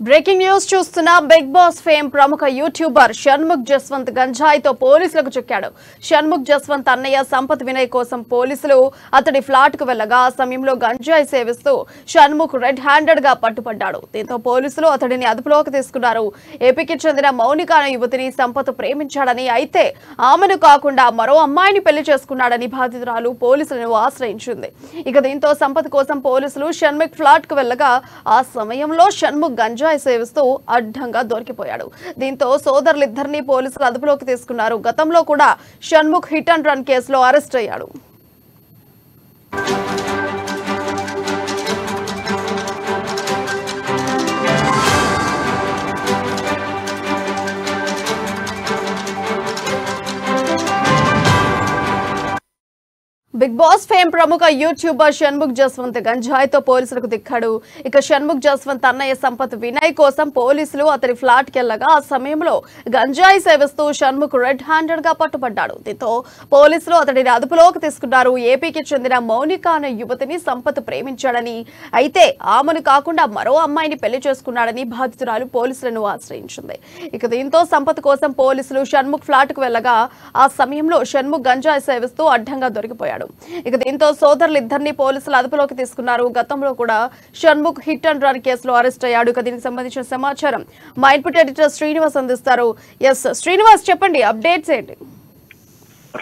Breaking news చూస్తున్న big boss fame ప్రముఖ YouTuber Shanmukh Jaswanth గంజాయితో పోలీసులకు చిక్కాడు. షణ్ముఖ్ జస్వంత్ అన్నయ్య సంపత్ వినయ్ కోసం పోలీసులు అతడి ఫ్లాట్ కు వెళ్లగా ఆ సమయంలో గంజాయి సేవిస్తూ షణ్ముఖ్ రెడ్ హ్యాండెడ్ గా పట్టుబడ్డాడు. దీంతో పోలీసులు అతడిని అదుపులోకి తీసుకున్నారు. ఏపీకి చెందిన మౌనిక అనే యువతిని సంపత్ ప్రేమించాడని, అయితే ఆమెను కాకుండా మరో అమ్మాయిని పెళ్లి చేసుకున్నాడని బాధితురాలు పోలీసులను ఆశ్రయించింది. ఇక దీంతో సంపత్ కోసం పోలీసులు షణ్ముఖ్ ఫ్లాట్ కు వెళ్లగా ఆ సమయంలో షణ్ముఖ్ గంజాయి సేవిస్తూ అడ్డంగా దొరికిపోయాడు. దీంతో సోదరులిద్దరిని పోలీసులు అదుపులోకి తీసుకున్నారు. గతంలో కూడా షణ్ముఖ్ హిట్ అండ్ రన్ కేసులో అరెస్ట్ అయ్యాడు. బిగ్ బాస్ ఫేమ్ ప్రముఖ యూట్యూబర్ షణ్ముఖ్ జస్వంత్ గంజాయితో పోలీసులకు దిక్కాడు. ఇక షణ్ముఖ్ జస్వంత్ అన్నయ్య సంపత్ వినయ్ కోసం పోలీసులు అతని ఫ్లాట్ కి వెళ్లగా ఆ సమయంలో గంజాయి సేవిస్తూ షణ్ముఖ్ రెడ్ హ్యాండెడ్ గా పట్టుబడ్డాడు. దీంతో పోలీసులు అతడిని అదుపులోకి తీసుకున్నారు. ఏపీకి చెందిన మౌనిక అనే యువతిని సంపత్ ప్రేమించాడని, అయితే ఆమెను కాకుండా మరో అమ్మాయిని పెళ్లి చేసుకున్నాడని బాధితురాలు పోలీసులను ఆశ్రయించింది. ఇక దీంతో సంపత్ కోసం పోలీసులు షణ్ముఖ్ ఫ్లాట్ కు వెళ్లగా ఆ సమయంలో షణ్ముఖ్ గంజాయి సేవిస్తూ అడ్డంగా దొరికిపోయాడు. ఇక దీంతో సోదరులిద్దరిని పోలీసులు అదుపులోకి తీసుకున్నారు. గతంలో కూడా షణ్ముఖ్ హిట్ అండ్ రన్ కేసులో అరెస్ట్ అయ్యాడు. ఇక దీనికి సంబంధించిన సమాచారం మా ఇన్పుట్ ఎడిటర్ శ్రీనివాస్ అందిస్తారు. ఎస్ శ్రీనివాస్, చెప్పండి, అప్డేట్స్ ఏంటి?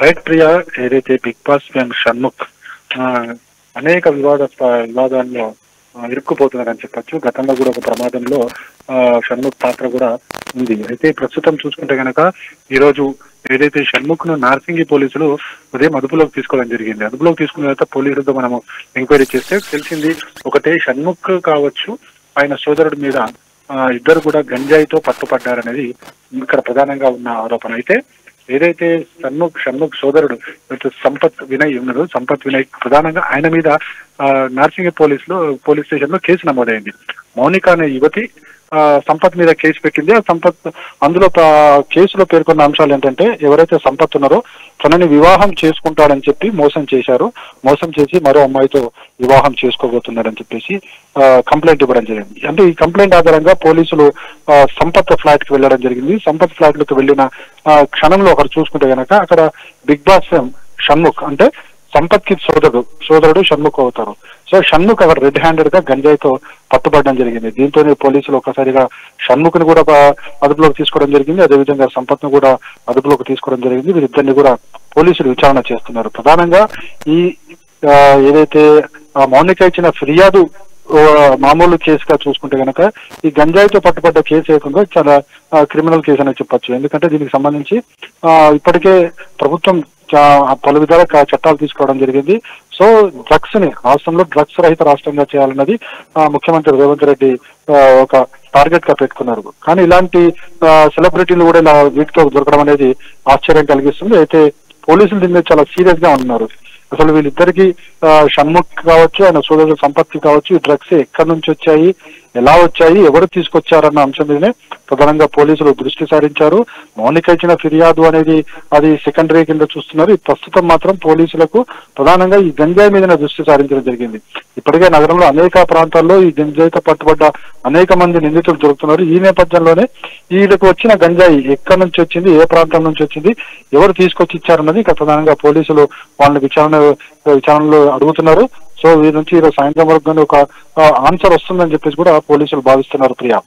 రైట్ ప్రియా, ఏదైతే బిగ్ బాస్ ఫేమ్ షణ్ముఖ్ అనేక వివాదాల్లో ఇరుక్కుపోతున్నారని చెప్పొచ్చు. గతంలో కూడా ఒక ప్రమాదంలో షణ్ముఖ్ పాత్ర కూడా ఉంది. అయితే ప్రస్తుతం చూసుకుంటే కనుక ఈ రోజు ఏదైతే షణ్ముఖ్ ను నార్సింగి పోలీసులు ఉదయం అదుపులోకి తీసుకోవడం జరిగింది. అదుపులోకి తీసుకున్న తర్వాత పోలీసులతో మనము ఎంక్వైరీ చేస్తే తెలిసింది ఒకటే, షణ్ముఖ్ కావచ్చు ఆయన సోదరుడి మీద ఇద్దరు కూడా గంజాయితో పట్టుపడ్డారనేది ఇక్కడ ప్రధానంగా ఉన్న ఆరోపణ. అయితే ఏదైతే షణ్ముఖ్ సోదరుడు సంపత్ వినయ్ ఉన్నాడు, సంపత్ వినయ్ ప్రధానంగా ఆయన మీద నార్సింగి పోలీస్ స్టేషన్ లో కేసు నమోదైంది. మౌనిక అనే యువతి సంపత్ మీద కేసు పెట్టింది. ఆ సంపత్ అందులో కేసులో పేర్కొన్న అంశాలు ఏంటంటే, ఎవరైతే సంపత్ ఉన్నారో తనని వివాహం చేసుకుంటాడని చెప్పి మోసం చేసి మరో అమ్మాయితో వివాహం చేసుకోబోతున్నాడని చెప్పేసి కంప్లైంట్ ఇవ్వడం జరిగింది. అంటే ఈ కంప్లైంట్ ఆధారంగా పోలీసులు సంపత్ ఫ్లాట్ కి వెళ్ళడం జరిగింది. సంపత్ ఫ్లాట్ లోకి వెళ్ళిన క్షణంలో ఒకరు చూసుకుంటే కనుక అక్కడ బిగ్ బాస్ షణ్ముఖ్ అంటే సంపత్ కి సోదరుడు షణ్ముఖ్ అవుతారు. సో షణ్ముఖ్ అక్కడ రెడ్ హ్యాండెడ్ గా గంజాయితో పట్టుబడడం జరిగింది. దీంతోనే పోలీసులు ఒక్కసారిగా షణ్ముఖ్ ని కూడా అదుపులోకి తీసుకోవడం జరిగింది. అదేవిధంగా సంపత్ ను కూడా అదుపులోకి తీసుకోవడం జరిగింది. వీరిద్దరిని కూడా పోలీసులు విచారణ చేస్తున్నారు. ప్రధానంగా ఈ ఏదైతే మౌనిక ఇచ్చిన ఫిర్యాదు మామూలు కేసుగా చూసుకుంటే కనుక ఈ గంజాయితో పట్టుబడ్డ కేసు ఏకంగా చాలా క్రిమినల్ కేసు అని చెప్పొచ్చు. ఎందుకంటే దీనికి సంబంధించి ఇప్పటికే ప్రభుత్వం పలు విధాల చట్టాలు తీసుకోవడం జరిగింది. సో డ్రగ్స్ ని రాష్ట్రంలో డ్రగ్స్ రహిత రాష్ట్రంగా చేయాలన్నది ముఖ్యమంత్రి రేవంత్ రెడ్డి ఒక టార్గెట్ గా పెట్టుకున్నారు. కానీ ఇలాంటి సెలబ్రిటీలు కూడా ఇలా వీటితో దొరకడం అనేది ఆశ్చర్యం కలిగిస్తుంది. అయితే పోలీసులు దీని మీద చాలా సీరియస్ గా ఉన్నారు. అసలు వీళ్ళిద్దరికి షణ్ముఖ్ కావచ్చు, ఆయన సోదరుడు సంపత్తి కావచ్చు, ఈ డ్రగ్స్ ఎక్కడి నుంచి వచ్చాయి, ఎలా వచ్చాయి, ఎవరు తీసుకొచ్చారన్న అంశం మీదనే ప్రధానంగా పోలీసులు దృష్టి సారించారు. మౌనిక ఇచ్చిన ఫిర్యాదు అనేది అది సెకండరీ కింద చూస్తున్నారు. ప్రస్తుతం మాత్రం పోలీసులకు ప్రధానంగా ఈ గంజాయి మీదనే దృష్టి సారించడం జరిగింది. ఇప్పటికే నగరంలో అనేక ప్రాంతాల్లో ఈ గంజాయితో పట్టుబడ్డ అనేక మంది నిందితులు దొరుకుతున్నారు. ఈ నేపథ్యంలోనే వీళ్ళకు వచ్చిన గంజాయి ఎక్కడి నుంచి వచ్చింది, ఏ ప్రాంతం నుంచి వచ్చింది, ఎవరు తీసుకొచ్చి ఇచ్చారన్నది ఇక ప్రధానంగా పోలీసులు వాళ్ళని విచారణలో అడుగుతున్నారు. సో వీరి నుంచి ఈరోజు సాయంత్రం వరకు ఒక ఆన్సర్ వస్తుందని చెప్పేసి కూడా పోలీసులు భావిస్తున్నారు. ప్రియా,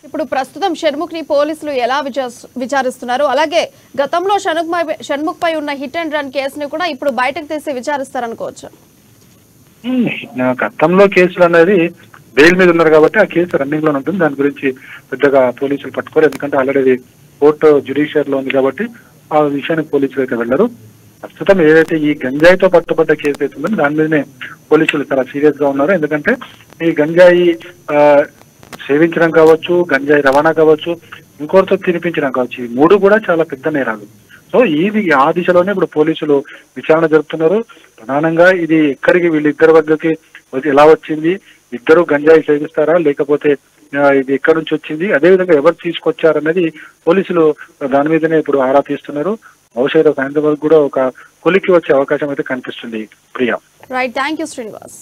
ఇప్పుడు ప్రస్తుతం షణ్ముఖ్ ని పోలీసులు ఎలా విచారిస్తున్నారు? అలాగే గతంలో షణ్ముఖ్ పై ఉన్న హిట్ అండ్ రన్ కేసుని కూడా ఇప్పుడు బయటకు తీసి విచారిస్తారనుకోవచ్చు. గతంలో కేసులు అనేది బెయిల్ మీద ఉన్నారు కాబట్టి ఆ కేసు రన్నింగ్ లో ఉంటుంది. దాని గురించి పెద్దగా పోలీసులు పట్టుకోరు. ఎందుకంటే ఆల్రెడీ కోర్టు జ్యుడిషియర్ లో ఉంది కాబట్టి ఆ విషయానికి పోలీసులు అయితే వెళ్లరు. ప్రస్తుతం ఏదైతే ఈ గంజాయితో పట్టుబడ్డ కేసు అవుతుందో దాని మీదనే పోలీసులు చాలా సీరియస్ గా ఉన్నారు. ఎందుకంటే ఈ గంజాయి సేవించడం కావచ్చు, గంజాయి రవాణా కావచ్చు, ఇంకోరితో తినిపించడం కావచ్చు, ఈ మూడు కూడా చాలా పెద్ద నేరాలు. సో ఆ దిశలోనే ఇప్పుడు పోలీసులు విచారణ జరుపుతున్నారు. ప్రధానంగా ఇది ఎక్కడికి వీళ్ళిద్దరి వద్దకి ఎలా వచ్చింది, ఇద్దరు గంజాయి సేవిస్తారా లేకపోతే ఇది ఎక్కడి నుంచి వచ్చింది, అదేవిధంగా ఎవరు తీసుకొచ్చారన్నది పోలీసులు దాని మీదనే ఇప్పుడు ఆరా తీస్తున్నారు. బహుశా సాయంత్రం వరకు కూడా ఒక కొలిక్కి వచ్చే అవకాశం అయితే కనిపిస్తుంది. Priya, right, thank you Srinivas.